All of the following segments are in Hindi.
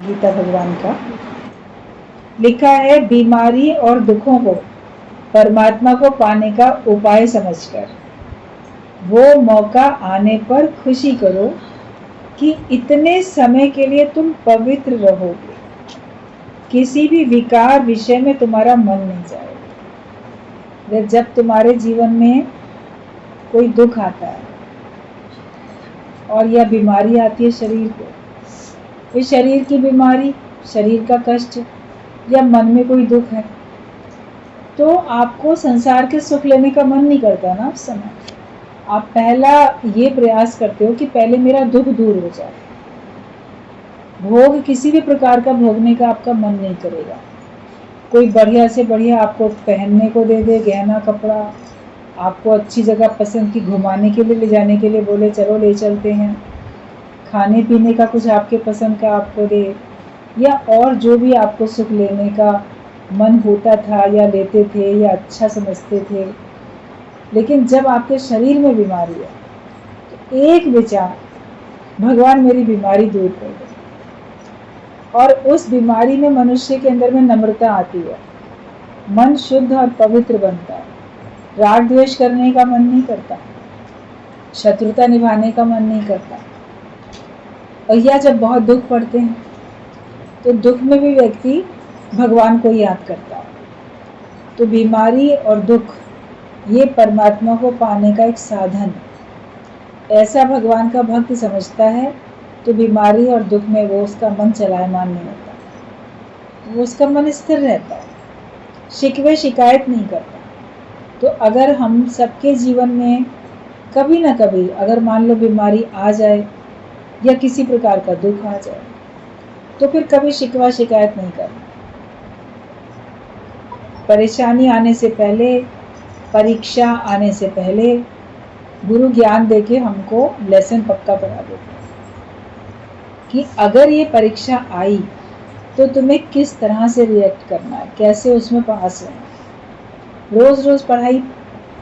गीता भगवान का लिखा है, बीमारी और दुखों को परमात्मा को पाने का उपाय समझकर वो मौका आने पर खुशी करो कि इतने समय के लिए तुम पवित्र रहोगे, किसी भी विकार विषय में तुम्हारा मन नहीं जाएगा। जब तुम्हारे जीवन में कोई दुख आता है और या बीमारी आती है शरीर को, इस शरीर की बीमारी, शरीर का कष्ट या मन में कोई दुख है, तो आपको संसार के सुख लेने का मन नहीं करता ना। उस समय आप पहला ये प्रयास करते हो कि पहले मेरा दुख दूर हो जाए। भोग किसी भी प्रकार का भोगने का आपका मन नहीं करेगा। कोई बढ़िया से बढ़िया आपको पहनने को दे दे, गहना कपड़ा, आपको अच्छी जगह पसंद की घुमाने के लिए ले जाने के लिए बोले, चलो ले चलते हैं, खाने पीने का कुछ आपके पसंद का आपको दे, या और जो भी आपको सुख लेने का मन होता था या लेते थे या अच्छा समझते थे। लेकिन जब आपके शरीर में बीमारी है तो एक विचार, भगवान मेरी बीमारी दूर कर दे, और उस बीमारी में मनुष्य के अंदर में नम्रता आती है, मन शुद्ध और पवित्र बनता है, राग द्वेष करने का मन नहीं करता, शत्रुता निभाने का मन नहीं करता। और यह जब बहुत दुख पड़ते हैं तो दुख में भी व्यक्ति भगवान को याद करता है। तो बीमारी और दुख ये परमात्मा को पाने का एक साधन, ऐसा भगवान का भक्त समझता है तो बीमारी और दुख में वो उसका मन चलायमान नहीं होता, वो उसका मन स्थिर रहता है, शिकवे शिकायत नहीं करता। तो अगर हम सबके जीवन में कभी ना कभी अगर मान लो बीमारी आ जाए या किसी प्रकार का दुख आ जाए, तो फिर कभी शिकवा शिकायत नहीं करना। परेशानी आने से पहले, परीक्षा आने से पहले गुरु ज्ञान देके हमको लेसन पक्का पढ़ा देते हैं कि अगर ये परीक्षा आई तो तुम्हें किस तरह से रिएक्ट करना है, कैसे उसमें पास होना। रोज रोज पढ़ाई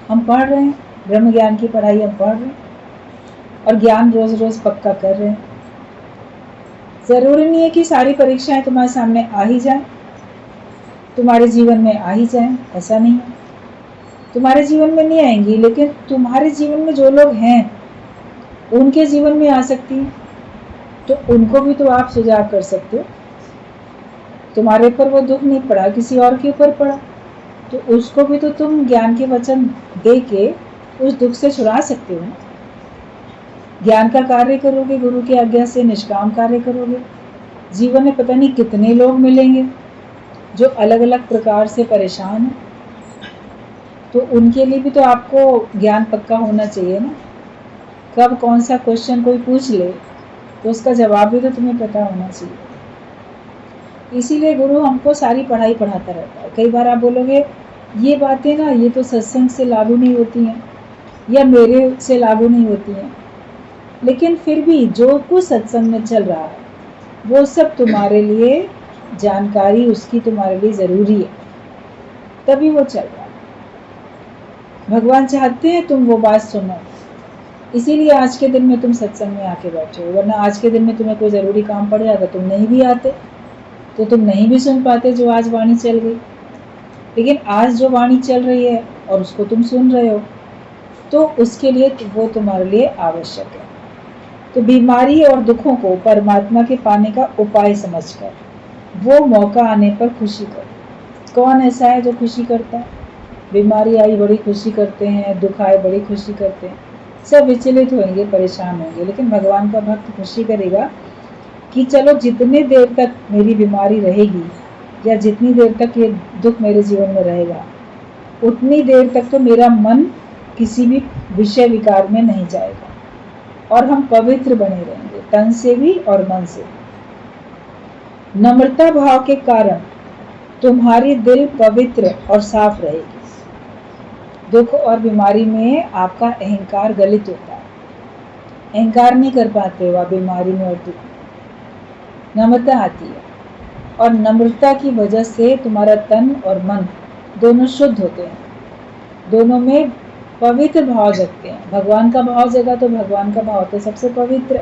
हम पढ़ रहे हैं, ब्रह्म ज्ञान की पढ़ाई हम पढ़ रहे हैं और ज्ञान रोज रोज पक्का कर रहे हैं। जरूरी नहीं है कि सारी परीक्षाएं तुम्हारे सामने आ ही जाए, तुम्हारे जीवन में आ ही जाए, ऐसा नहीं है। तुम्हारे जीवन में नहीं आएंगी, लेकिन तुम्हारे जीवन में जो लोग हैं उनके जीवन में आ सकती है, तो उनको भी तो आप सुझाव कर सकते हो। तुम्हारे ऊपर वो दुख नहीं पड़ा, किसी और के ऊपर पड़ा, तो उसको भी तो तुम ज्ञान के वचन दे के उस दुख से छुड़ा सकते हो। ज्ञान का कार्य करोगे, गुरु की आज्ञा से निष्काम कार्य करोगे, जीवन में पता नहीं कितने लोग मिलेंगे जो अलग अलग प्रकार से परेशान हैं, तो उनके लिए भी तो आपको ज्ञान पक्का होना चाहिए ना। कब कौन सा क्वेश्चन कोई पूछ ले तो उसका जवाब भी तो तुम्हें पता होना चाहिए। इसीलिए गुरु हमको सारी पढ़ाई पढ़ाता रहता है। कई बार आप बोलोगे ये बातें ना, ये तो सत्संग से लागू नहीं होती हैं या मेरे से लागू नहीं होती हैं, लेकिन फिर भी जो कुछ सत्संग में चल रहा है वो सब तुम्हारे लिए जानकारी, उसकी तुम्हारे लिए ज़रूरी है, तभी वो चल रहा है। भगवान चाहते हैं तुम वो बात सुनो, इसीलिए आज के दिन में तुम सत्संग में आके बैठे हो। वरना आज के दिन में तुम्हें कोई ज़रूरी काम पड़ जाता, तुम नहीं भी आते, तो तुम नहीं भी सुन पाते जो आज वाणी चल गई। लेकिन आज जो वाणी चल रही है और उसको तुम सुन रहे हो, तो उसके लिए वो तुम्हारे लिए आवश्यक है। तो बीमारी और दुखों को परमात्मा के पाने का उपाय समझकर वो मौका आने पर खुशी करो। कौन ऐसा है जो खुशी करता है? बीमारी आई बड़ी खुशी करते हैं, दुख आए बड़ी खुशी करते हैं, सब विचलित होंगे, परेशान होंगे। लेकिन भगवान का भक्त खुशी करेगा कि चलो जितने देर तक मेरी बीमारी रहेगी या जितनी देर तक ये दुख मेरे जीवन में रहेगा, उतनी देर तक तो मेरा मन किसी भी विषय विकार में नहीं जाएगा और हम पवित्र बने रहेंगे, तन से भी और मन से भी। नम्रता भाव के कारण तुम्हारी दिल पवित्र और साफ रहेगी। दुख और बीमारी में आपका अहंकार गलित होता है, अहंकार नहीं कर पाते हो आप बीमारी में और दुख में। नम्रता आती है और नम्रता की वजह से तुम्हारा तन और मन दोनों शुद्ध होते हैं, दोनों में पवित्र भाव जगते हैं। भगवान का भाव जगा तो भगवान का भाव तो सबसे पवित्र।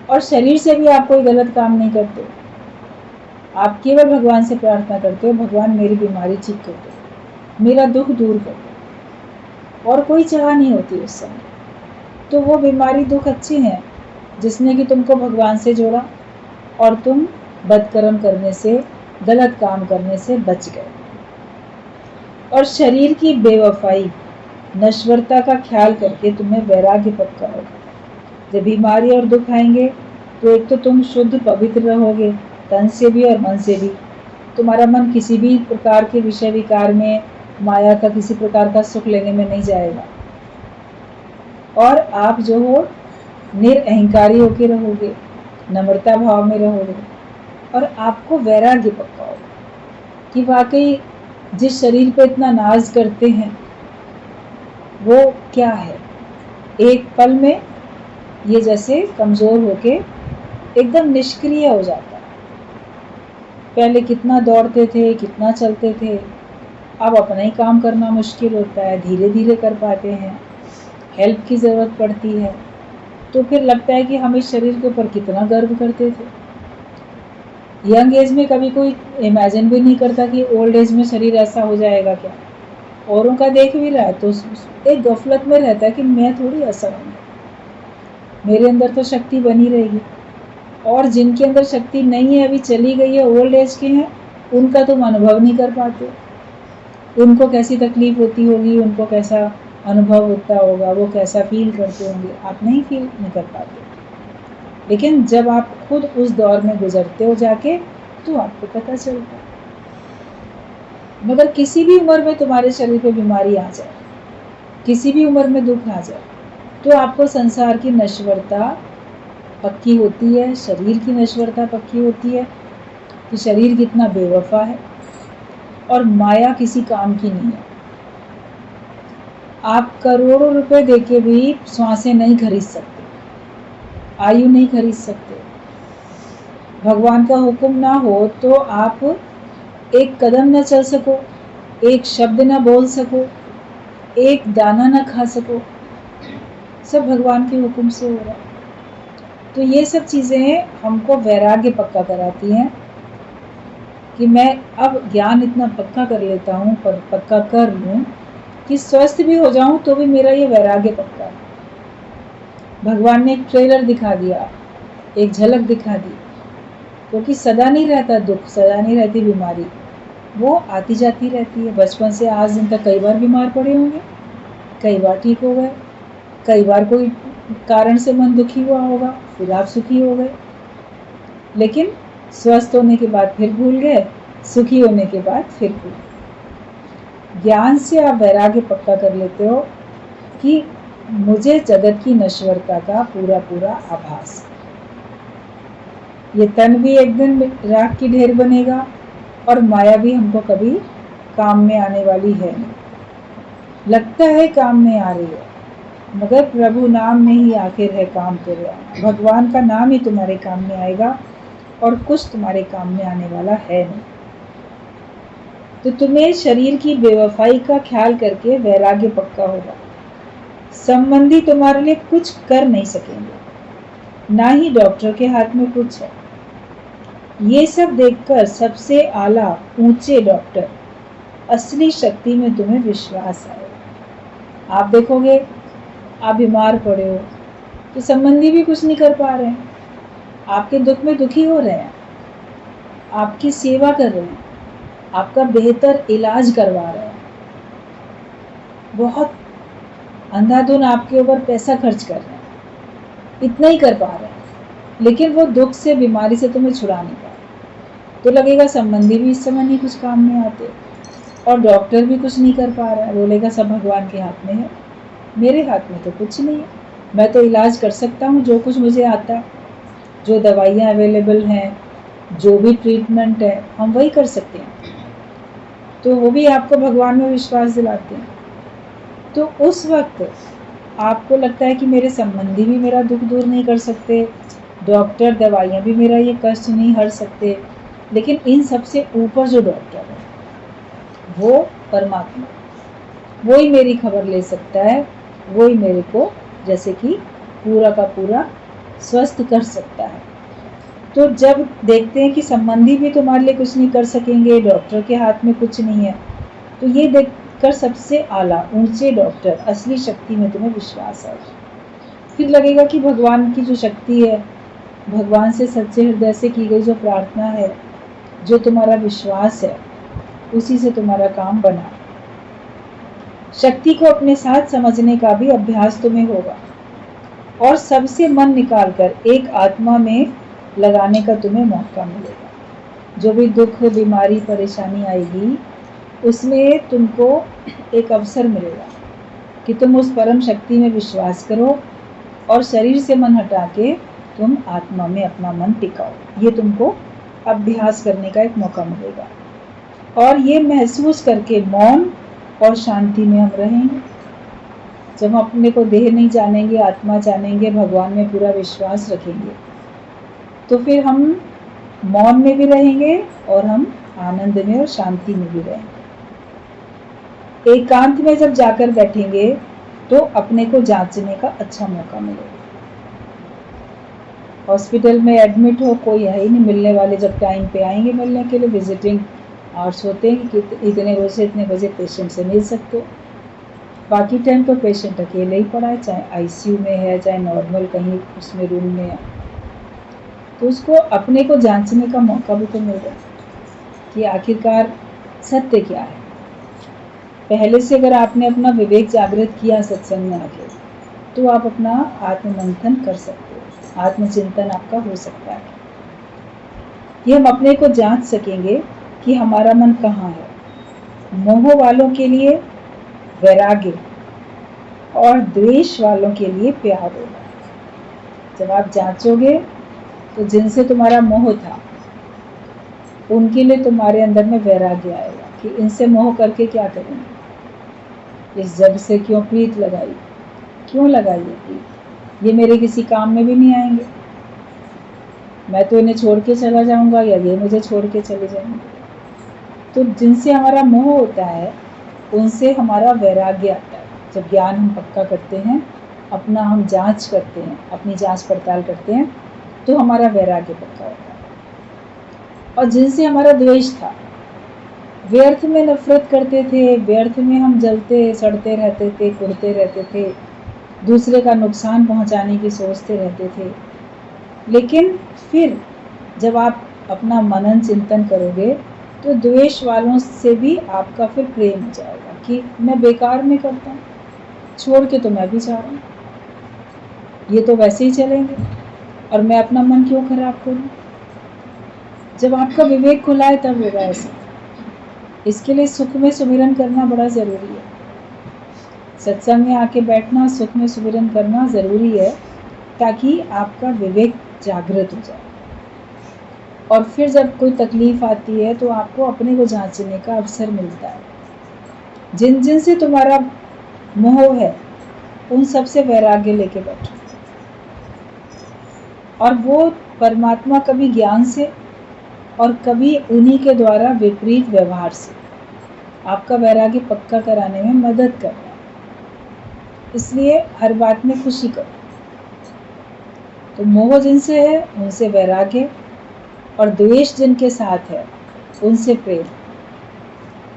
और शरीर से भी आप कोई गलत काम नहीं करते, आप केवल भगवान से प्रार्थना करते हो, भगवान मेरी बीमारी ठीक कर दो, मेरा दुख दूर कर दो, और कोई चाह नहीं होती उस समय। तो वो बीमारी दुख अच्छे हैं जिसने कि तुमको भगवान से जोड़ा और तुम बदकर्म करने से, गलत काम करने से बच गए। और शरीर की बेवफाई, नश्वरता का ख्याल करके तुम्हें वैराग्य पक्का होगा। जब बीमारी और दुख आएंगे तो एक तो तुम शुद्ध पवित्र रहोगे, तन से भी और मन से भी। तुम्हारा मन किसी भी प्रकार के विषय विकार में, माया का किसी प्रकार का सुख लेने में नहीं जाएगा, और आप जो हो निरअहंकारी होके रहोगे, नम्रता भाव में रहोगे, और आपको वैराग्य पक्का होगा कि वाकई जिस शरीर पे इतना नाज करते हैं वो क्या है। एक पल में ये जैसे कमजोर होके एकदम निष्क्रिय हो जाता है। पहले कितना दौड़ते थे, कितना चलते थे, अब अपना ही काम करना मुश्किल होता है, धीरे धीरे कर पाते हैं, हेल्प की ज़रूरत पड़ती है। तो फिर लगता है कि हम इस शरीर के ऊपर कितना गर्व करते थे। यंग एज में कभी कोई इमेजिन भी नहीं करता कि ओल्ड एज में शरीर ऐसा हो जाएगा क्या। औरों का देख भी रहा है तो एक गफलत में रहता है कि मैं थोड़ी ऐसा हूँ, मेरे अंदर तो शक्ति बनी रहेगी। और जिनके अंदर शक्ति नहीं है, अभी चली गई है, ओल्ड एज के हैं, उनका तुम अनुभव नहीं कर पाते। उनको कैसी तकलीफ होती होगी, उनको कैसा अनुभव होता होगा, वो कैसा फील करते होंगे, आप नहीं फील नहीं कर पाते। लेकिन जब आप खुद उस दौर में गुजरते हो जाके तो आपको पता चलता है। मगर किसी भी उम्र में तुम्हारे शरीर पे बीमारी आ जाए, किसी भी उम्र में दुख आ जाए, तो आपको संसार की नश्वरता पक्की होती है, शरीर की नश्वरता पक्की होती है कि शरीर कितना बेवफा है और माया किसी काम की नहीं है। आप करोड़ों रुपए देके भी श्वासें नहीं खरीद सकते, आयु नहीं खरीद सकते। भगवान का हुक्म ना हो तो आप एक कदम न चल सको, एक शब्द न बोल सको, एक दाना न खा सको, सब भगवान के हुक्म से हो रहा है। तो ये सब चीज़ें हमको वैराग्य पक्का कराती हैं कि मैं अब ज्ञान इतना पक्का कर लेता हूँ, पर पक्का कर लूँ कि स्वस्थ भी हो जाऊँ तो भी मेरा ये वैराग्य पक्का है। भगवान ने एक ट्रेलर दिखा दिया, एक झलक दिखा दी, क्योंकि सदा नहीं रहता दुख, सदा नहीं रहती बीमारी, वो आती जाती रहती है। बचपन से आज दिन तक कई बार बीमार पड़े होंगे, कई बार ठीक हो गए, कई बार कोई कारण से मन दुखी हुआ होगा, फिर आप सुखी हो गए, लेकिन स्वस्थ होने के बाद फिर भूल गए, सुखी होने के बाद फिर भूल गए। ज्ञान से आप वैराग्य पक्का कर लेते हो कि मुझे जगत की नश्वरता का पूरा पूरा आभास, ये तन भी एक दिन राख की ढेर बनेगा और माया भी हमको कभी काम में आने वाली है नहीं। लगता है काम में आ रही है, मगर प्रभु नाम में ही आखिर है काम तेरे आना। भगवान का नाम ही तुम्हारे काम में आएगा और कुछ तुम्हारे काम में आने वाला है नहीं। तो तुम्हें शरीर की बेवफाई का ख्याल करके वैराग्य पक्का होगा। संबंधी तुम्हारे लिए कुछ कर नहीं सकेंगे, ना ही डॉक्टर के हाथ में कुछ है। ये सब देखकर सबसे आला ऊंचे डॉक्टर असली शक्ति में तुम्हें विश्वास आएगा। आप देखोगे आप बीमार पड़े हो तो संबंधी भी कुछ नहीं कर पा रहे हैं, आपके दुख में दुखी हो रहे हैं, आपकी सेवा कर रहे हैं, आपका बेहतर इलाज करवा रहे हैं, बहुत अंधाधुन आपके ऊपर पैसा खर्च कर रहे हैं, इतना ही कर पा रहे हैं, लेकिन वो दुख से, बीमारी से तुम्हें छुड़ा नहीं पा रहे। तो लगेगा संबंधी भी इस समय नहीं कुछ काम में आते और डॉक्टर भी कुछ नहीं कर पा रहा है, बोलेगा सब भगवान के हाथ में है। मेरे हाथ में तो कुछ नहीं है, मैं तो इलाज कर सकता हूँ जो कुछ मुझे आता है, जो दवाइयाँ अवेलेबल हैं, जो भी ट्रीटमेंट है, हम वही कर सकते हैं। तो वो भी आपको भगवान में विश्वास दिलाते हैं। तो उस वक्त आपको लगता है कि मेरे संबंधी भी मेरा दुख दूर नहीं कर सकते, डॉक्टर दवाइयाँ भी मेरा ये कष्ट नहीं हर सकते, लेकिन इन सबसे ऊपर जो डॉक्टर है वो परमात्मा, वो ही मेरी खबर ले सकता है, वो ही मेरे को जैसे कि पूरा का पूरा स्वस्थ कर सकता है। तो जब देखते हैं कि संबंधी भी तुम्हारे लिए कुछ नहीं कर सकेंगे, डॉक्टर के हाथ में कुछ नहीं है, तो ये देखकर सबसे आला ऊंचे डॉक्टर असली शक्ति में तुम्हें विश्वास है। फिर लगेगा कि भगवान की जो शक्ति है, भगवान से सच्चे हृदय से की गई जो प्रार्थना है, जो तुम्हारा विश्वास है, उसी से तुम्हारा काम बना। शक्ति को अपने साथ समझने का भी अभ्यास तुम्हें होगा और सबसे मन निकालकर एक आत्मा में लगाने का तुम्हें मौका मिलेगा। जो भी दुख, बीमारी, परेशानी आएगी, उसमें तुमको एक अवसर मिलेगा कि तुम उस परम शक्ति में विश्वास करो और शरीर से मन हटा के तुम आत्मा में अपना मन टिकाओ। ये तुमको अभ्यास करने का एक मौका मिलेगा और ये महसूस करके मौन और शांति में हम रहेंगे। जब हम अपने को देह नहीं जानेंगे, आत्मा जानेंगे, भगवान में पूरा विश्वास रखेंगे, तो फिर हम मौन में भी रहेंगे और हम आनंद में और शांति में भी रहेंगे। एकांत में जब जाकर बैठेंगे तो अपने को जांचने का अच्छा मौका मिलेगा। हॉस्पिटल में एडमिट हो, कोई है ही नहीं मिलने वाले, जब टाइम पे आएंगे मिलने के लिए, विजिटिंग आवर्स होते हैं कि इतने बजे से इतने बजे पेशेंट से मिल सकते हो। बाकी टाइम तो पेशेंट अकेले ही पड़ा है, चाहे आईसीयू में है, चाहे नॉर्मल कहीं उसमें रूम में है। तो उसको अपने को जांचने का मौका भी तो मिल रहा है कि आखिरकार सत्य क्या है। पहले से अगर आपने अपना विवेक जागृत किया सत्संग में आके, तो आप अपना आत्ममंथन कर सकते हो, आत्मचिंतन आपका हो सकता है। ये हम अपने को जांच सकेंगे कि हमारा मन कहाँ है। मोह वालों के लिए वैराग्य और द्वेष वालों के लिए प्यार होगा। जब आप जांचोगे तो जिनसे तुम्हारा मोह था, उनके लिए तुम्हारे अंदर में वैराग्य आएगा कि इनसे मोह करके क्या करेंगे, इस जग से क्यों प्रीत लगाई, क्यों लगाई है प्रीत, ये मेरे किसी काम में भी नहीं आएंगे, मैं तो इन्हें छोड़ के चला जाऊंगा या ये मुझे छोड़ के चले जाएंगे। तो जिनसे हमारा मोह होता है, उनसे हमारा वैराग्य आता है। जब ज्ञान हम पक्का करते हैं, अपना हम जांच करते हैं, अपनी जांच पड़ताल करते हैं, तो हमारा वैराग्य पक्का होता है। और जिनसे हमारा द्वेष था, व्यर्थ में नफरत करते थे, व्यर्थ में हम जलते सड़ते रहते थे, कुड़ते रहते थे, दूसरे का नुकसान पहुंचाने की सोचते रहते थे। लेकिन फिर जब आप अपना मनन चिंतन करोगे, तो द्वेष वालों से भी आपका फिर प्रेम हो जाएगा कि मैं बेकार में करता हूँ, छोड़ के तो मैं भी जा रहा हूँ, ये तो वैसे ही चलेंगे और मैं अपना मन क्यों खराब करूँ। जब आपका विवेक खुला है तब होगा ऐसा। इसके लिए सुख में सुमिरन करना बड़ा ज़रूरी है। सत्संग में आके बैठना, सुख में सुमिरन करना ज़रूरी है, ताकि आपका विवेक जागृत हो जाए। और फिर जब कोई तकलीफ आती है तो आपको अपने को जांचने का अवसर मिलता है। जिन जिन से तुम्हारा मोह है, उन सब से वैराग्य लेके बैठो। और वो परमात्मा कभी ज्ञान से और कभी उन्हीं के द्वारा विपरीत व्यवहार से आपका वैराग्य पक्का कराने में मदद कर रहा है। इसलिए हर बात में खुशी करो। तो मोह जिनसे है उनसे वैराग्य, और द्वेष जिनके साथ है उनसे प्रेम।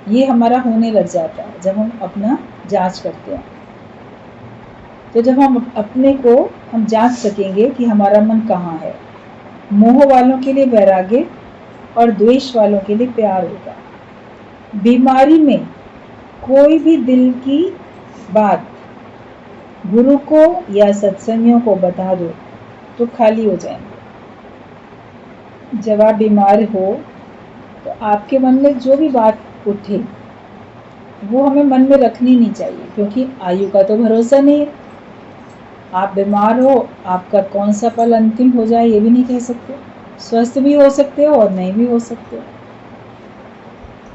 ये हमारा होने लग जाता है जब हम अपना जांच करते हैं। तो जब हम अपने को हम जांच सकेंगे कि हमारा मन कहाँ है, मोह वालों के लिए वैराग्य और द्वेष वालों के लिए प्यार होगा। बीमारी में कोई भी दिल की बात गुरु को या सत्संगियों को बता दो तो खाली हो जाएंगे। जब आप बीमार हो तो आपके मन में जो भी बात उठे वो हमें मन में रखनी नहीं चाहिए, क्योंकि आयु का तो भरोसा नहीं है। आप बीमार हो, आपका कौन सा पल अंतिम हो जाए ये भी नहीं कह सकते। स्वस्थ भी हो सकते हो और नहीं भी हो सकते हो।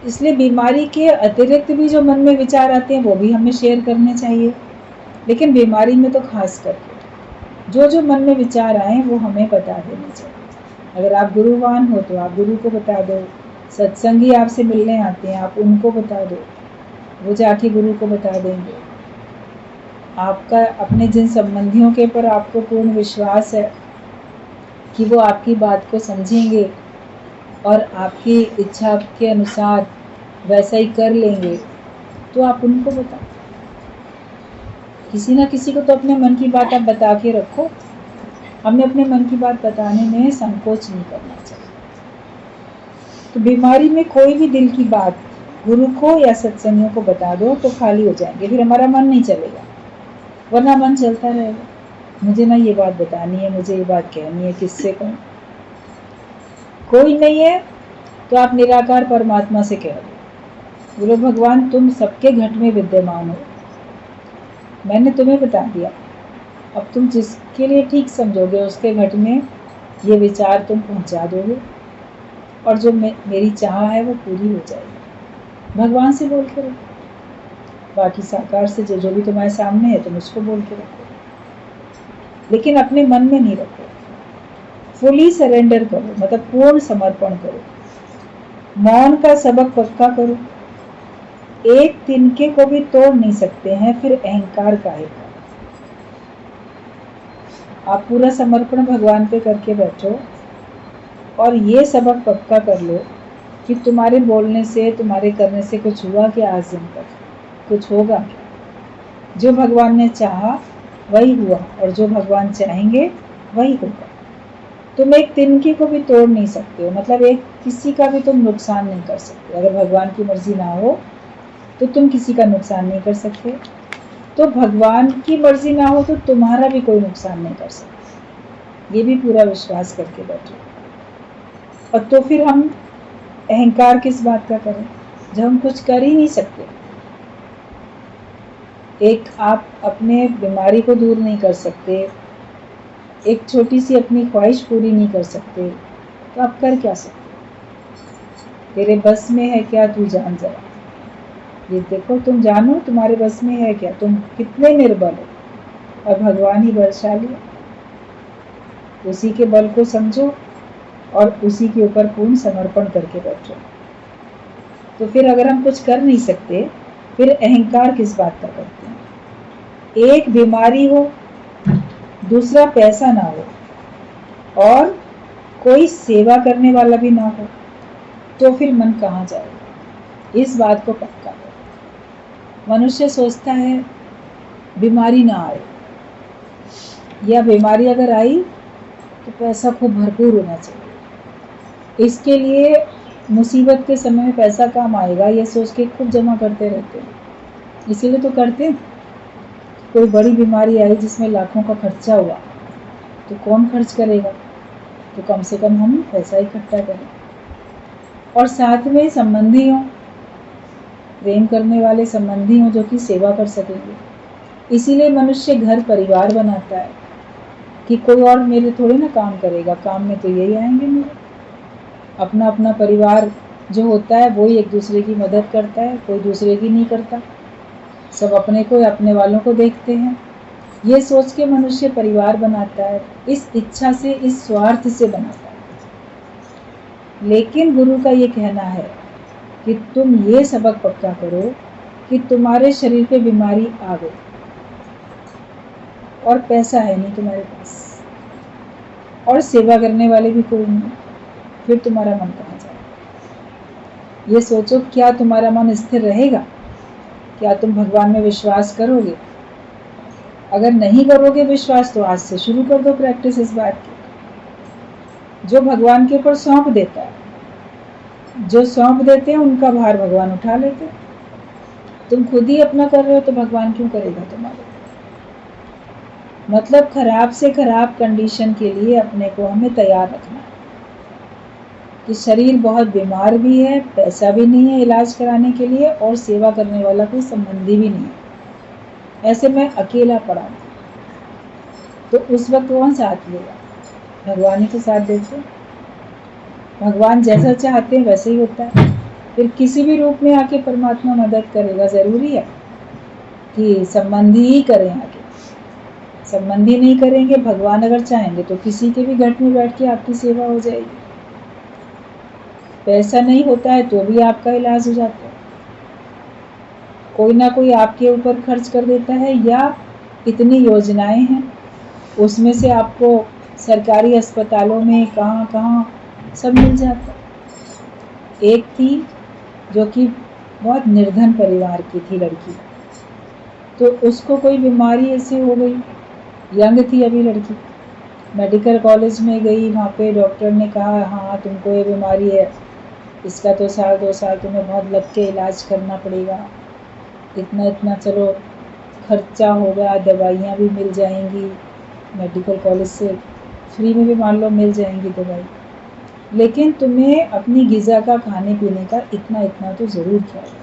इसलिए बीमारी के अतिरिक्त भी जो मन में विचार आते हैं वो भी हमें शेयर करने चाहिए, लेकिन बीमारी में तो खास करके जो जो मन में विचार आए वो हमें बता देने चाहिए। अगर आप गुरुवान हो तो आप गुरु को बता दो, सत्संगी आपसे मिलने आते हैं आप उनको बता दो, वो जाके गुरु को बता देंगे। आपका अपने जिन संबंधियों के पर आपको पूर्ण विश्वास है कि वो आपकी बात को समझेंगे और आपकी इच्छा के अनुसार वैसा ही कर लेंगे, तो आप उनको बताओ। किसी ना किसी को तो अपने मन की बात आप बता के रखो। हमें अपने मन की बात बताने में संकोच नहीं करना चाहिए। तो बीमारी में कोई भी दिल की बात गुरु को या सत्संगियों को बता दो तो खाली हो जाएंगे, फिर हमारा मन नहीं चलेगा, वरना मन चलता रहेगा। मुझे ना ये बात बतानी है, मुझे ये बात कहनी है, किससे कहूँ? कोई नहीं है तो आप निराकार परमात्मा से कह दो, बोलो भगवान तुम सबके घट में विद्यमान हो, मैंने तुम्हें बता दिया, अब तुम जिसके लिए ठीक समझोगे उसके घट में ये विचार तुम पहुंचा दोगे और जो मेरी चाह है वो पूरी हो जाएगी। भगवान से बोल के रखो, बाकी साकार से जो भी तुम्हारे सामने है तुम उसको बोल के रखो, लेकिन अपने मन में नहीं रखो। फुली सरेंडर करो, मतलब पूर्ण समर्पण करो। मौन का सबक पक्का करो। एक तिनके को भी तोड़ नहीं सकते हैं, फिर अहंकार काहे का? आप पूरा समर्पण भगवान पे करके बैठो और ये सबक पक्का कर लो कि तुम्हारे बोलने से, तुम्हारे करने से कुछ हुआ क्या? आज दिन तक कुछ होगा क्या? जो भगवान ने चाहा वही हुआ और जो भगवान चाहेंगे वही होगा। तुम एक तिनके को भी तोड़ नहीं सकते हो, मतलब एक किसी का भी तुम नुकसान नहीं कर सकते। अगर भगवान की मर्जी ना हो तो तुम किसी का नुकसान नहीं कर सकते, तो भगवान की मर्जी ना हो तो तुम्हारा भी कोई नुकसान नहीं कर सकते। ये भी पूरा विश्वास करके बैठो। और तो फिर हम अहंकार किस बात का करें जब हम कुछ कर ही नहीं सकते? एक आप अपने बीमारी को दूर नहीं कर सकते, एक छोटी सी अपनी ख्वाहिश पूरी नहीं कर सकते, तो आप कर क्या सकते? तेरे बस में है क्या? तू जान जरा, ये देखो, तुम जानो तुम्हारे बस में है क्या, तुम कितने निर्बल हो और भगवान ही बलशाली है। उसी के बल को समझो और उसी के ऊपर पूर्ण समर्पण करके बैठो। तो फिर अगर हम कुछ कर नहीं सकते, फिर अहंकार किस बात का करते हैं? एक बीमारी हो, दूसरा पैसा ना हो और कोई सेवा करने वाला भी ना हो, तो फिर मन कहाँ जाएगा? इस बात को पक्का करो। मनुष्य सोचता है बीमारी ना आए, या बीमारी अगर आई तो पैसा खूब भरपूर होना चाहिए, इसके लिए मुसीबत के समय में पैसा काम आएगा, ये सोच के खूब जमा करते रहते हैं। इसीलिए तो करते हैं। कोई बड़ी बीमारी आई जिसमें लाखों का खर्चा हुआ तो कौन खर्च करेगा? तो कम से कम हम पैसा इकट्ठा करें। और साथ में संबंधी हों, प्रेम करने वाले संबंधी हों जो कि सेवा कर सकेंगे। इसीलिए मनुष्य घर परिवार बनाता है कि कोई और मेरे थोड़े ना काम करेगा, काम में तो यही आएंगे मेरे। अपना अपना परिवार जो होता है वो ही एक दूसरे की मदद करता है, कोई दूसरे की नहीं करता। सब अपने को, अपने वालों को देखते हैं। ये सोच के मनुष्य परिवार बनाता है, इस इच्छा से, इस स्वार्थ से बनाता है। लेकिन गुरु का ये कहना है कि तुम ये सबक पक्का करो कि तुम्हारे शरीर पे बीमारी आ गई और पैसा है नहीं तुम्हारे पास और सेवा करने वाले भी कोई नहीं, फिर तुम्हारा मन कहाँ जाएगा? ये सोचो, क्या तुम्हारा मन स्थिर रहेगा? क्या तुम भगवान में विश्वास करोगे? अगर नहीं करोगे विश्वास तो आज से शुरू कर दो प्रैक्टिस इस बात की। जो भगवान के ऊपर सौंप देता है, जो सौंप देते हैं उनका भार भगवान उठा लेते हैं। तुम खुद ही अपना कर रहे हो तो भगवान क्यों करेगा तुम्हारे? मतलब खराब से खराब कंडीशन के लिए अपने को हमें तैयार रखना है कि शरीर बहुत बीमार भी है, पैसा भी नहीं है इलाज कराने के लिए और सेवा करने वाला कोई संबंधी भी नहीं है। ऐसे में अकेला पड़ा हूं, तो उस वक्त कौन साथ लेगा? भगवान ही तो साथ देते हैं। भगवान जैसा चाहते हैं वैसे ही होता है। फिर किसी भी रूप में आके परमात्मा मदद करेगा। जरूरी है कि संबंधी ही करें आगे। संबंधी नहीं करेंगे, भगवान अगर चाहेंगे तो किसी के भी घर में बैठ के आपकी सेवा हो जाएगी। पैसा नहीं होता है तो भी आपका इलाज हो जाता है। कोई ना कोई आपके ऊपर खर्च कर देता है, या इतनी योजनाएं हैं उसमें से आपको सरकारी अस्पतालों में कहाँ कहाँ सब मिल जाता। एक थी जो कि बहुत निर्धन परिवार की थी लड़की, तो उसको कोई बीमारी ऐसी हो गई, यंग थी अभी लड़की, मेडिकल कॉलेज में गई, वहाँ पे डॉक्टर ने कहा हाँ तुमको ये बीमारी है, इसका तो 1-2 साल तुम्हें बहुत लग के इलाज करना पड़ेगा, इतना इतना चलो खर्चा होगा, दवाइयाँ भी मिल जाएंगी, मेडिकल कॉलेज से फ्री में भी मान लो मिल जाएंगी दवाई, लेकिन तुम्हें अपनी ग़िज़ा का, खाने पीने का इतना इतना तो ज़रूर ख्याल रखना।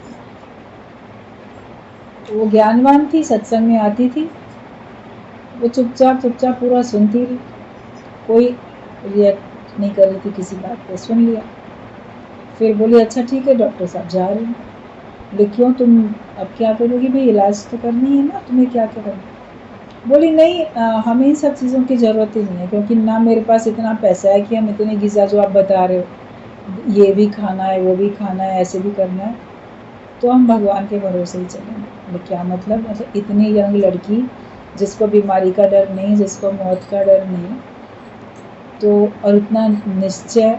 वो ज्ञानवान थी, सत्संग में आती थी, वो चुपचाप चुपचाप पूरा सुनती रही, कोई रिएक्ट नहीं कर रही थी किसी बात पे, सुन लिया। फिर बोली अच्छा ठीक है डॉक्टर साहब जा रहे हैं। बोले क्यों, तुम अब क्या करोगी भाई, इलाज तो करनी है ना, तुम्हें क्या क्या करना। बोली नहीं हमें इन सब चीज़ों की ज़रूरत ही नहीं है, क्योंकि ना मेरे पास इतना पैसा है कि हम इतनी ग़िज़ा जो आप बता रहे हो, ये भी खाना है वो भी खाना है ऐसे भी करना है, तो हम भगवान के भरोसे ही चलेंगे। बोले क्या मतलब इतनी यंग लड़की जिसको बीमारी का डर नहीं, जिसको मौत का डर नहीं, तो और इतना निश्चय।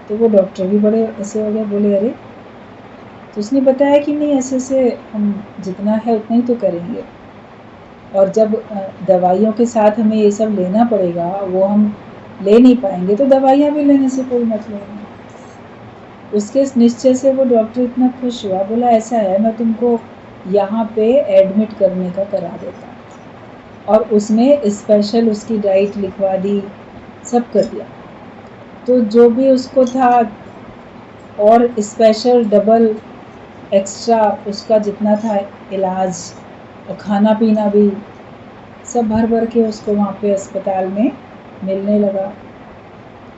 तो वो डॉक्टर भी बड़े ऐसे हो गए, बोले अरे, तो उसने बताया कि नहीं ऐसे ऐसे हम जितना है उतना ही तो करेंगे, और जब दवाइयों के साथ हमें ये सब लेना पड़ेगा, वो हम ले नहीं पाएंगे तो दवाइयाँ भी लेने से कोई मतलब नहीं। उसके इस निश्चय से वो डॉक्टर इतना खुश हुआ, बोला ऐसा है मैं तुमको यहाँ पे एडमिट करने का करा देता, और उसने स्पेशल उसकी डाइट लिखवा दी, सब कर दिया। तो जो भी उसको था और स्पेशल डबल एक्स्ट्रा उसका जितना था इलाज और खाना पीना भी सब भर भर के उसको वहाँ पे अस्पताल में मिलने लगा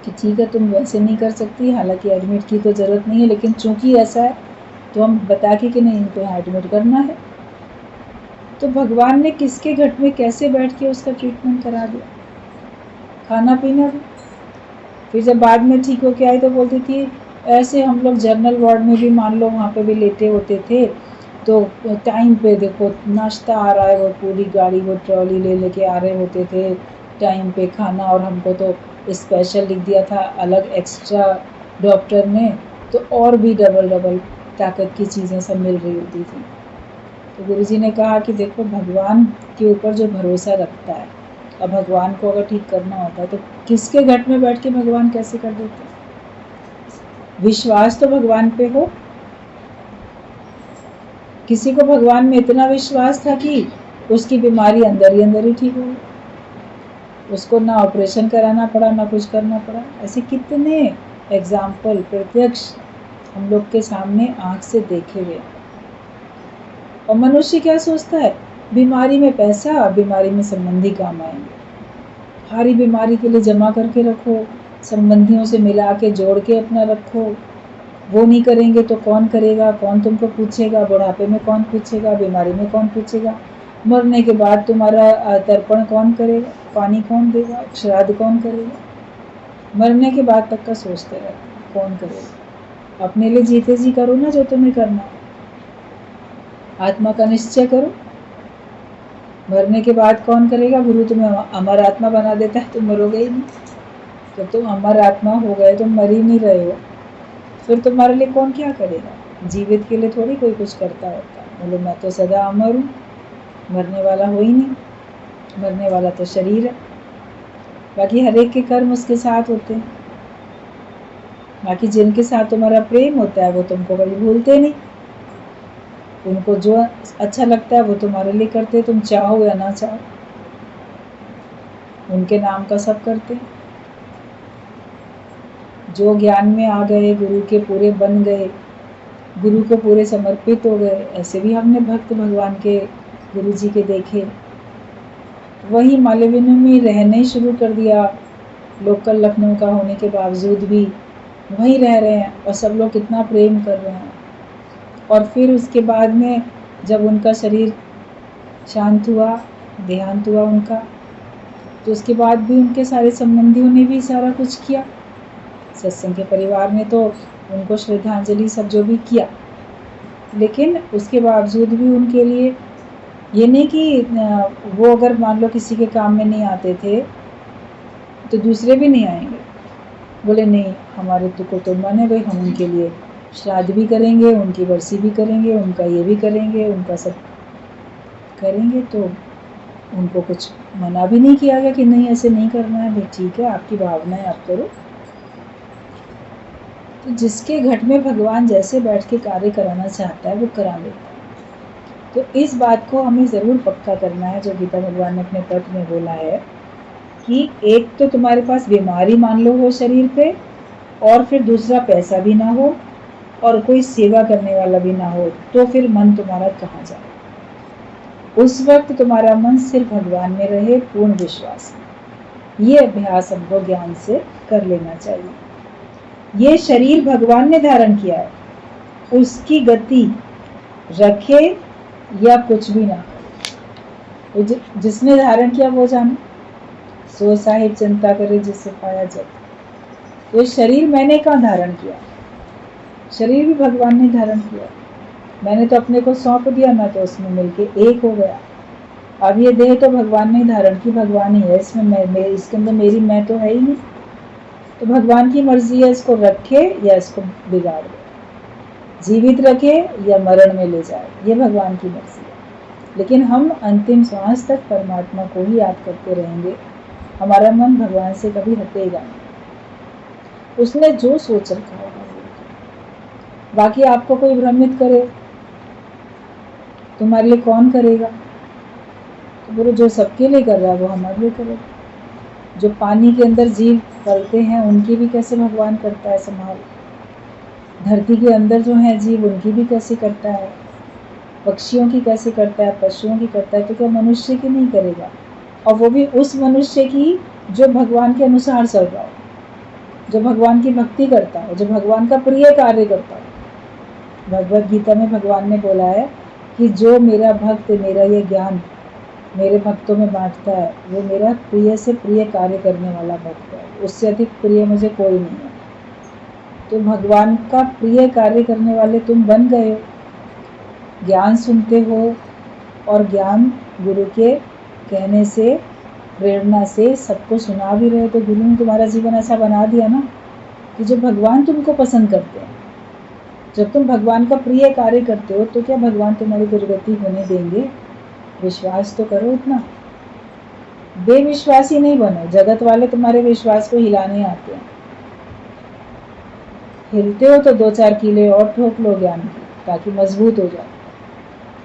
कि ठीक है तुम वैसे नहीं कर सकती, हालांकि एडमिट की तो ज़रूरत नहीं है, लेकिन चूंकि ऐसा है तो हम बता के कि नहीं इनको यहाँ एडमिट करना है। तो भगवान ने किसके घट में कैसे बैठ के उसका ट्रीटमेंट करा दिया, खाना पीना भी। फिर जब बाद में ठीक होके आई तो बोलती थी ऐसे हम लोग जनरल वार्ड में भी मान लो वहाँ पे भी लेटे होते थे, तो टाइम पे देखो नाश्ता आ रहा है, वो पूरी गाड़ी वो ट्रॉली ले लेके आ रहे होते थे टाइम पे खाना, और हमको तो स्पेशल लिख दिया था अलग एक्स्ट्रा डॉक्टर ने, तो और भी डबल डबल ताकत की चीज़ें सब मिल रही होती थी। तो गुरुजी ने कहा कि देखो भगवान के ऊपर जो भरोसा रखता है, अब भगवान को अगर ठीक करना होता है तो किसके घट में बैठ के भगवान कैसे कर देते। विश्वास तो भगवान पे हो। किसी को भगवान में इतना विश्वास था कि उसकी बीमारी अंदर ही ठीक हो, उसको ना ऑपरेशन कराना पड़ा ना कुछ करना पड़ा। ऐसे कितने एग्जाम्पल प्रत्यक्ष हम लोग के सामने आँख से देखे गए। और मनुष्य क्या सोचता है, बीमारी में पैसा, बीमारी में संबंधी काम आएंगे, हरी बीमारी के लिए जमा करके रखो, संबंधियों से मिला के जोड़ के अपना रखो, वो नहीं करेंगे तो कौन करेगा, कौन तुमको पूछेगा, बुढ़ापे में कौन पूछेगा, बीमारी में कौन पूछेगा, मरने के बाद तुम्हारा तर्पण कौन करेगा, पानी कौन देगा, श्राद्ध कौन करेगा। मरने के बाद तक का सोचते रहते कौन करेगा। अपने लिए जीते जी करो ना जो तुम्हें करना, आत्मा का निश्चय करो। मरने के बाद कौन करेगा, गुरु तुम्हें अमर आत्मा बना देता है, तुम मरोगे ही नहीं। जब तुम अमर आत्मा हो गए, तुम मर ही नहीं रहे हो, फिर तुम्हारे लिए कौन क्या करेगा। जीवित के लिए थोड़ी कोई कुछ करता होता है। बोलो मैं तो सदा अमर हूँ, मरने वाला हो ही नहीं, मरने वाला तो शरीर है। बाकी हर एक के कर्म उसके साथ होते हैं। बाकी जिनके साथ तुम्हारा प्रेम होता है वो तुमको कभी भूलते नहीं, उनको जो अच्छा लगता है वो तुम्हारे लिए करते, तुम चाहो या ना चाहो, उनके नाम का सब करते। जो ज्ञान में आ गए, गुरु के पूरे बन गए, गुरु को पूरे समर्पित हो गए, ऐसे भी हमने भक्त भगवान के गुरु जी के देखे। वही मालवीय में रहने शुरू कर दिया, लोकल लखनऊ का होने के बावजूद भी वहीं रह रहे हैं और सब लोग कितना प्रेम कर रहे हैं। और फिर उसके बाद में जब उनका शरीर शांत हुआ, देहांत हुआ उनका, तो उसके बाद भी उनके सारे संबंधियों ने भी सारा कुछ किया। सत्संग के परिवार ने तो उनको श्रद्धांजलि सब जो भी किया, लेकिन उसके बावजूद भी उनके लिए ये नहीं कि वो अगर मान लो किसी के काम में नहीं आते थे तो दूसरे भी नहीं आएंगे। बोले नहीं, हमारे तो मन है भाई, हम उनके लिए श्राद्ध भी करेंगे, उनकी बरसी भी करेंगे, उनका ये भी करेंगे, उनका सब करेंगे। तो उनको कुछ मना भी नहीं किया गया कि नहीं ऐसे नहीं करना है, भाई ठीक है, आपकी भावना है, आप करो। तो जिसके घट में भगवान जैसे बैठ के कार्य कराना चाहता है वो करा लेता है। तो इस बात को हमें ज़रूर पक्का करना है, जो गीता भगवान ने अपने तत्व में बोला है कि एक तो तुम्हारे पास बीमारी मान लो हो शरीर पे, और फिर दूसरा पैसा भी ना हो और कोई सेवा करने वाला भी ना हो, तो फिर मन तुम्हारा कहाँ जाए। उस वक्त तुम्हारा मन सिर्फ भगवान में रहे, पूर्ण विश्वास में। ये अभ्यास हमको ज्ञान से कर लेना चाहिए। ये शरीर भगवान ने धारण किया है, उसकी गति रखे या कुछ भी ना करे, तो जिसने धारण किया वो जाने। सो साहिब चिंता करे जिससे पाया जग। तो शरीर मैंने कहाँ धारण किया, शरीर भी भगवान ने धारण किया। मैंने तो अपने को सौंप दिया, मैं तो उसमें मिलके एक हो गया। अब ये देह तो भगवान ने धारण की, भगवान ही है इसमें, मैं इसके अंदर मेरी मैं तो है ही नहीं। तो भगवान की मर्जी है, इसको रखे या इसको बिगाड़ दे, जीवित रखे या मरण में ले जाए, ये भगवान की मर्जी है। लेकिन हम अंतिम श्वास तक परमात्मा को ही याद करते रहेंगे, हमारा मन भगवान से कभी हटेगा नहीं। उसने जो सोच रखा होगा, बाकी आपको कोई भ्रमित करे तुम्हारे लिए कौन करेगा? तो बोलो जो सबके लिए कर रहा है वो हमारे लिए करेगा। जो पानी के अंदर जीव पलते हैं उनकी भी कैसे भगवान करता है संभाल। धरती के अंदर जो है जीव, उनकी भी कैसे करता है, पक्षियों की कैसे करता है, पशुओं की करता है, तो क्या मनुष्य की नहीं करेगा? और वो भी उस मनुष्य की जो भगवान के अनुसार चल रहा हो, जो भगवान की भक्ति करता है, जो भगवान का प्रिय कार्य करता है। भगवद गीता में भगवान ने बोला है कि जो मेरा भक्त मेरा ये ज्ञान मेरे भक्तों में बांटता है, वो मेरा प्रिय से प्रिय कार्य करने वाला भक्त है, उससे अधिक प्रिय मुझे कोई नहीं है। तो भगवान का प्रिय कार्य करने वाले तुम बन गए हो। ज्ञान सुनते हो और ज्ञान गुरु के कहने से, प्रेरणा से सबको सुना भी रहे, तो गुरु ने तुम्हारा जीवन ऐसा बना दिया ना कि जो भगवान तुमको पसंद करते हैं। जब तुम भगवान का प्रिय कार्य करते हो तो क्या भगवान तुम्हारी दुर्गति होने देंगे? विश्वास तो करो इतना, बेविश्वासी नहीं बनो। जगत वाले तुम्हारे विश्वास को हिलाने आते हैं, हिलते हो तो 2-4 कीले और ठोक लो ज्ञान की, ताकि मजबूत हो जाए,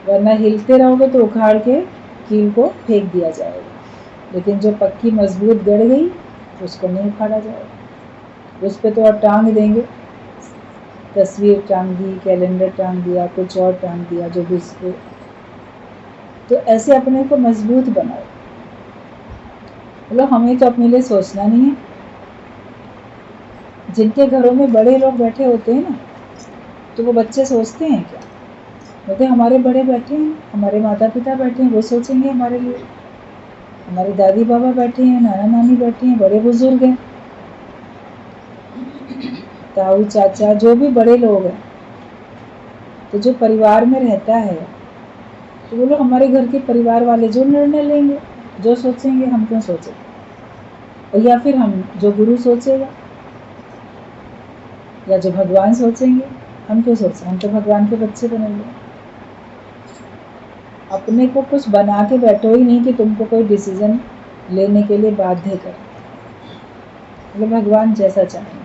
वरना हिलते रहोगे तो उखाड़ के कील को फेंक दिया जाएगा। लेकिन जो पक्की मजबूत गड़ गई उसको नहीं उखाड़ा जाएगा, उस पर तो और टांग देंगे, तस्वीर टांग दी, कैलेंडर टांग दिया, कुछ और टांग दिया, जो भी इसको। तो ऐसे अपने को मजबूत बनाओ। बोलो हमें तो अपने लिए सोचना नहीं है। जिनके घरों में बड़े लोग बैठे होते हैं ना, तो वो बच्चे सोचते हैं क्या? बोलते हमारे बड़े बैठे हैं, हमारे माता पिता बैठे हैं, वो सोचेंगे हमारे लिए। हमारे दादी बाबा बैठे हैं, नाना नानी बैठे हैं, बड़े बुजुर्ग हैं, ताऊ चाचा, जो भी बड़े लोग हैं। तो जो परिवार में रहता है, तो बोलो हमारे घर के परिवार वाले जो निर्णय लेंगे, जो सोचेंगे, हम क्यों सोचेंगे? और या फिर हम जो गुरु सोचेगा या जो भगवान सोचेंगे, हम क्यों सोचें? हम तो भगवान के बच्चे बनेंगे। अपने को कुछ बना के बैठो ही नहीं कि तुमको कोई डिसीजन लेने के लिए बाध्य कर। मतलब भगवान जैसा चाहेंगे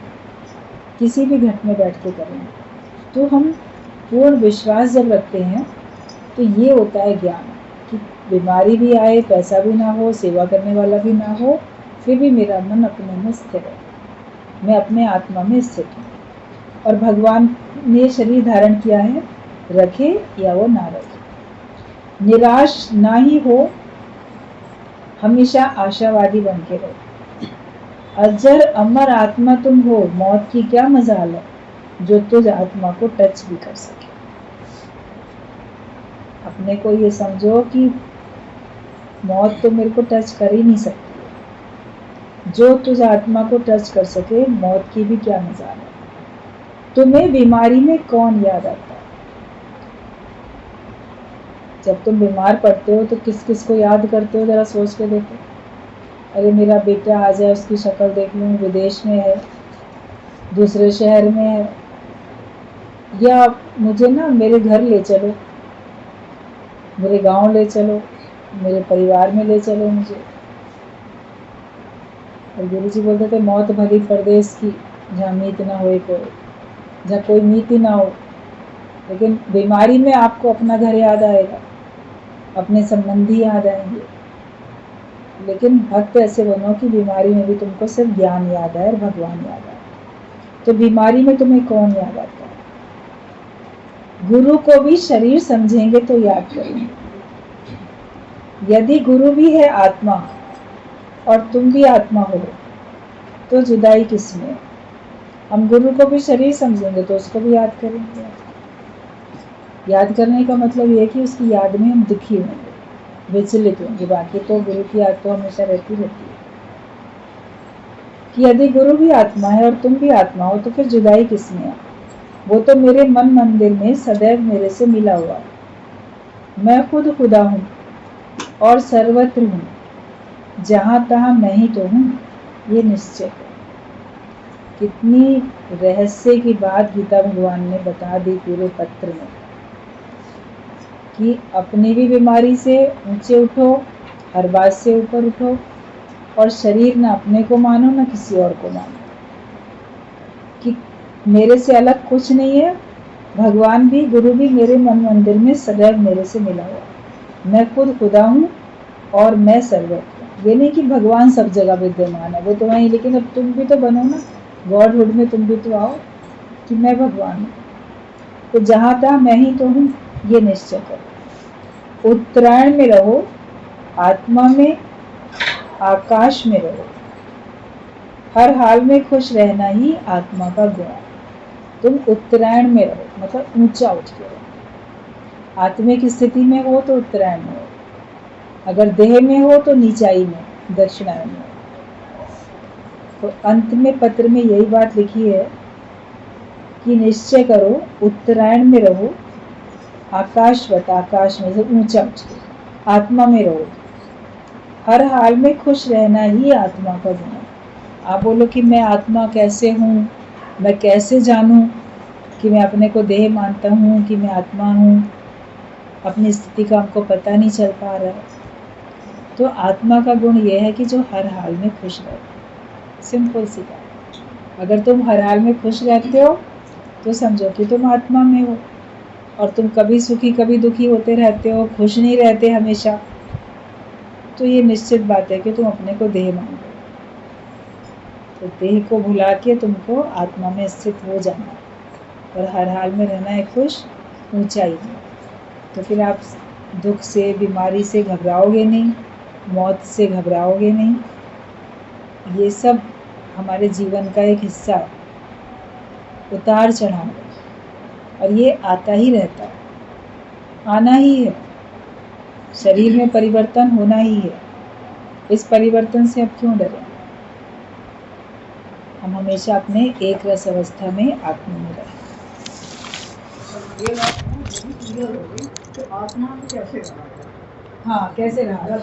किसी भी घट में बैठ के करेंगे। तो हम पूर्ण विश्वास जब रखते हैं तो ये होता है ज्ञान, कि बीमारी भी आए, पैसा भी ना हो, सेवा करने वाला भी ना हो, फिर भी मेरा मन अपने में स्थिर है, मैं अपने आत्मा में स्थित हूँ। और भगवान ने शरीर धारण किया है, रखे या वो ना रखे, निराश ना ही हो, हमेशा आशावादी बन के रहो। अजर अमर आत्मा तुम हो, मौत की क्या मजाल है, जो तुझ आत्मा को टच भी कर सके। अपने को ये समझो कि मौत तो मेरे को टच कर ही नहीं सकती, जो तुझ आत्मा को टच कर सके, मौत की भी क्या मजाल है। तुम्हें बीमारी में कौन याद आता है? जब तुम बीमार पड़ते हो तो किस किस को याद करते हो, जरा सोच के देखो। अरे मेरा बेटा आ जाए, उसकी शक्ल देख लूँ, विदेश में है, दूसरे शहर में है, या मुझे ना मेरे घर ले चलो, मेरे गांव ले चलो, मेरे परिवार में ले चलो मुझे। और गुरु जी बोलते थे मौत भरी परदेश की, जहाँ मीत ना होए कोई, जहाँ कोई मीत ही ना हो। लेकिन बीमारी में आपको अपना घर याद आएगा, अपने संबंधी याद आएंगे। लेकिन भक्त ऐसे बनो कि बीमारी में भी तुमको सिर्फ ज्ञान याद आए और भगवान याद आए। तो बीमारी में तुम्हें कौन याद आता है? गुरु को भी शरीर समझेंगे तो याद करेंगे। यदि गुरु भी है आत्मा और तुम भी आत्मा हो, तो जुदाई किसमें? हम गुरु को भी शरीर समझेंगे तो उसको भी याद करेंगे। याद करने का मतलब ये है कि उसकी याद में हम दुखी होंगे, विचलित होंगे। बाकी तो गुरु की याद तो हमेशा रहती रहती है। कि यदि गुरु भी आत्मा है और तुम भी आत्मा हो, तो फिर जुदाई किसमें है? वो तो मेरे मन मंदिर में सदैव मेरे से मिला हुआ है। मैं खुद खुदा हूँ और सर्वत्र हूँ, जहाँ तहाँ मैं ही तो हूँ, ये निश्चय है। कितनी रहस्य की बात गीता भगवान ने बता दी पूरे पत्र में, कि अपनी भी बीमारी से ऊंचे उठो, हर बात से ऊपर उठो, और शरीर ना अपने को मानो ना किसी और को मानो, कि मेरे से अलग कुछ नहीं है। भगवान भी, गुरु भी मेरे मन मंदिर में सदैव मेरे से मिला हुआ। मैं खुद खुदा हूँ और मैं सर्वत्र हूँ। ये नहीं कि भगवान सब जगह विद्यमान है, वो तो वहीं, लेकिन अब तुम भी तो बनो ना, गॉडहुड में तुम भी तो आओ कि मैं भगवान हूँ। तो जहाँ तहाँ मैं ही तो हूँ, ये निश्चय करो। उत्तरायण में रहो, आत्मा में, आकाश में रहो। हर हाल में खुश रहना ही आत्मा का गुण है। तुम उत्तरायण में रहो, मतलब ऊंचा उठ के रहो। आत्मिक स्थिति में हो तो उत्तरायण में हो, अगर देह में हो तो नीचाई में, दक्षिणायन में। तो अंत में पत्र में यही बात लिखी है कि निश्चय करो, उत्तरायण में रहो, आकाशवत, आकाश में से ऊंचा उठ के, आत्मा में रहो। हर हाल में खुश रहना ही आत्मा का गुण है। आप बोलो कि मैं आत्मा कैसे हूँ, मैं कैसे जानूं कि मैं अपने को देह मानता हूँ कि मैं आत्मा हूँ? अपनी स्थिति का हमको पता नहीं चल पा रहा है। तो आत्मा का गुण यह है कि जो हर हाल में खुश रहते। सिंपल सी बात। अगर तुम हर हाल में खुश रहते हो तो समझो कि तुम आत्मा में हो। और तुम कभी सुखी कभी दुखी होते रहते हो, खुश नहीं रहते हमेशा, तो ये निश्चित बात है कि तुम अपने को देह मान लो। तो देह को भुला के तुमको आत्मा में स्थित हो जाना है और हर हाल में रहना है खुश, ऊंचाई में। तो फिर आप दुख से, बीमारी से घबराओगे नहीं, मौत से घबराओगे नहीं। ये सब हमारे जीवन का एक हिस्सा है, उतार चढ़ाव, और ये आता ही रहता है, आना ही है। शरीर में परिवर्तन होना ही है। इस परिवर्तन से अब क्यों डरें? हम हमेशा अपने एक रस अवस्था में आत्मा में रहें। ये बात क्लियर हो गई कि आत्मा में कैसे रहा? हाँ, कैसे रहा?